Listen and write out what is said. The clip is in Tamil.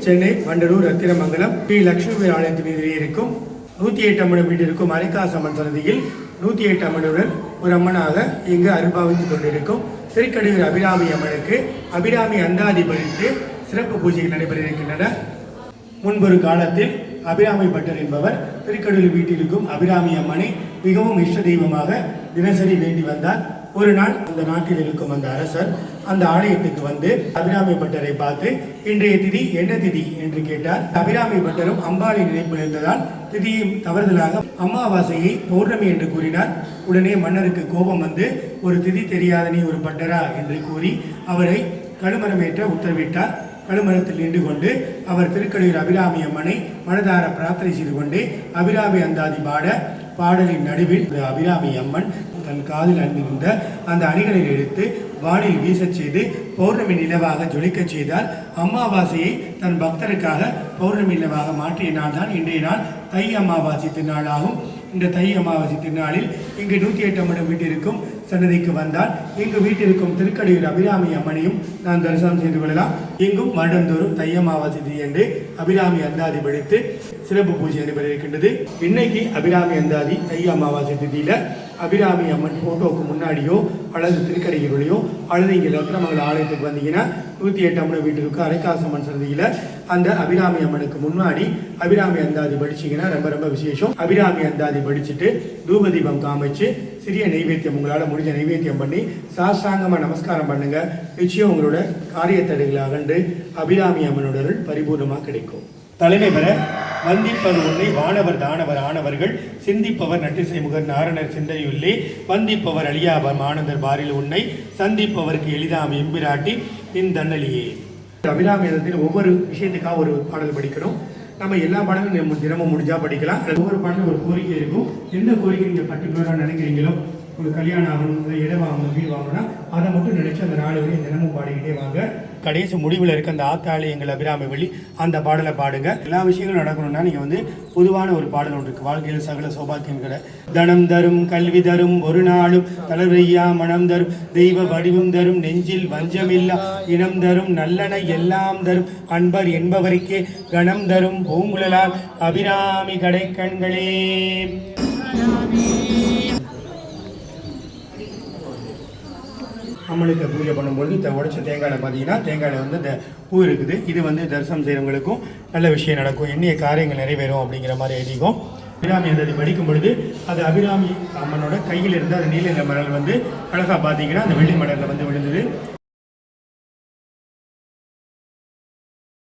சென்னை வண்டலூர் ரத்தினமங்கலம் ஸ்ரீ லட்சுமி ஆலயத்தின் எதிரே இருக்கும் 108 அம்மன் வீட்டிற்கும் அரைக்காசம்மன் சன்னதியில் 108 அம்மனுடன் ஒரு அம்மனாக இங்கு அருள்பாவித்துக் கொண்டிருக்கும் திருக்கடையூர் அபிராமி அம்மனுக்கு அபிராமி அந்தாதி படித்து சிறப்பு பூஜைகள் நடைபெற இருக்கின்றன. முன்பொரு காலத்தில் அபிராமி பட்டர் என்பவர் திருக்கடையூர் வீட்டிற்கும் அபிராமி அம்மனை மிகவும் இஷ்ட தெய்வமாக தினசரி வேண்டி வந்தார். ஒரு நாள் அந்த நாட்டில் இருக்கும் அந்த அரசர் அந்த ஆலயத்துக்கு வந்து அபிராமி பட்டரை பார்த்து இன்றைய திதி என்ன திதி என்று கேட்டார். அபிராமி பட்டரும் அம்பாளின் நினைப்பில் இருந்ததால் திதியை தவறுதலாக அமாவாசையை பௌர்ணமி என்று கூறினார். உடனே மன்னருக்கு கோபம் வந்து ஒரு திதி தெரியாத நீ ஒரு பட்டரா என்று கூறி அவரை கழுமரமேற்ற உத்தரவிட்டார். கழுமரத்தில் நின்று கொண்டு அவர் திருக்கடையூர் அபிராமி அம்மனை மனதார பிரார்த்தனை செய்து கொண்டு அபிராமி அந்தாதி பாடலின் நடுவில் அபிராமி அம்மன் தன் காதில் அணிந்திருந்த அந்த அணிகளை எடுத்து வானில் வீசச் செய்து பௌர்ணமி நிலவாக ஜொலிக்கச் செய்தார். அமாவாசையை தன் பக்தருக்காக பௌர்ணமி நிலவாக மாற்றிய நாள் தான் இன்றைய நாள் தை அமாவாசை திருநாளாகும். இந்த தை அமாவாசை திருநாளில் இங்கு 108 அம்மன் வீட்டிற்கும் சன்னதிக்கு வந்தால் இங்கு வீட்டிற்கும் திருக்கடையூர் அபிராமி அம்மனையும் நான் தரிசனம் செய்து கொள்ளலாம். இங்கும் வருடந்தோறும் தை அமாவாசை என்று அபிராமி அந்தாதி படித்து சிறப்பு பூஜை நடைபெற இருக்கின்றது. இன்னைக்கு அபிராமி அந்தாதி தை அமாவாசை திதியில அபிராமி அம்மன் போட்டோவுக்கு முன்னாடியோ அல்லது திருக்கடையூரிலையோ அல்லது இங்கே ரத்னமங்கல ஆலயத்துக்கு வந்தீங்கன்னா 108 அம்மன் வீட்டிற்கு அரைக்காசம்மன் சன்னதியில அந்த அபிராமி அம்மனுக்கு முன்னாடி அபிராமி அந்தாதி படிச்சீங்கன்னா ரொம்ப ரொம்ப விசேஷம். அபிராமி அந்தாதி படிச்சுட்டு தூபதீபம் காமிச்சு சிறிய நைவேத்தியம் உங்களால் முடிஞ்ச நைவேத்தியம் பண்ணி சாஷ்டாங்கமாக நமஸ்காரம் பண்ணுங்க. நிச்சயம் உங்களோட காரியத்தடைகளை அகன்று அபிராமி அம்மனோட பரிபூர்ணமாக கிடைக்கும். தலைமை பெற வந்திப்பது உன்னை வானவர் தானவர் ஆனவர்கள் சிந்திப்பவர் நட்டிசை முகர் நாரணர் சிந்தையுள்ளே வந்திப்பவர் அழியாவர் மானந்தர் பாரில் உன்னை சந்திப்பவருக்கு எளிதாம் எம்பிராட்டி பின் தன்னலியே. அபிராமியத்தில் ஒவ்வொரு விஷயத்துக்காக ஒரு பாடல் படிக்கணும். நம்ம எல்லா பாடலும் தினமும் முடிஞ்சா படிக்கலாம். ஒவ்வொரு பாடலும் ஒரு கோரிக்கை இருக்கும். எந்த கோரிக்கை நீங்கள் பர்டிகுலராக நினைக்கிறீங்களோ, ஒரு கல்யாணம் ஆகணும், இடம் வாங்கணும், வீடு வாங்கணும்னா அதை மட்டும் நினைச்சு அந்த நாலு வரையும் தினமும் பாடிக்கிட்டே வாங்க. கடைசி முடிவில் இருக்க அந்த ஆத்தாளி எங்கள் அபிராமி வழி அந்த பாடலை பாடுங்க. எல்லா விஷயங்களும் நடக்கணும்னா நீங்கள் பொதுவான ஒரு பாடல் ஒன்று இருக்கு. வாழ்க்கையில் சகல சௌபாக்கியங்கிற தனம் தரும் கல்வி தரும் ஒரு நாளும் தளர்வையா மனம் தரும் தெய்வ வடிவம் தரும் நெஞ்சில் வஞ்சமில்லா இனம் தரும் நல்லன எல்லாம் தரும் அன்பர் என்பவருக்கே கணம் தரும் பூங்குழலால் அபிராமி கடை கண்களே. அம்மனுக்கு பூஜை பண்ணும்போது உடைச்ச தேங்காயில் பார்த்தீங்கன்னா தேங்காயில் அந்த பூ இருக்குது. இது தரிசனம் செய்கிறவங்களுக்கும் நல்ல விஷயம் நடக்கும், எண்ணிய காரியங்கள் நிறைவேறும் அப்படிங்கிற மாதிரி ஐதீகம். அபிராமி அந்தாதி படிக்கும் பொழுது அது அபிராமி அம்மனோட கையில் இருந்து அந்த நீல மலர் அழகாக பார்த்தீங்கன்னா அந்த வெள்ளி மலரில் விழுந்தது.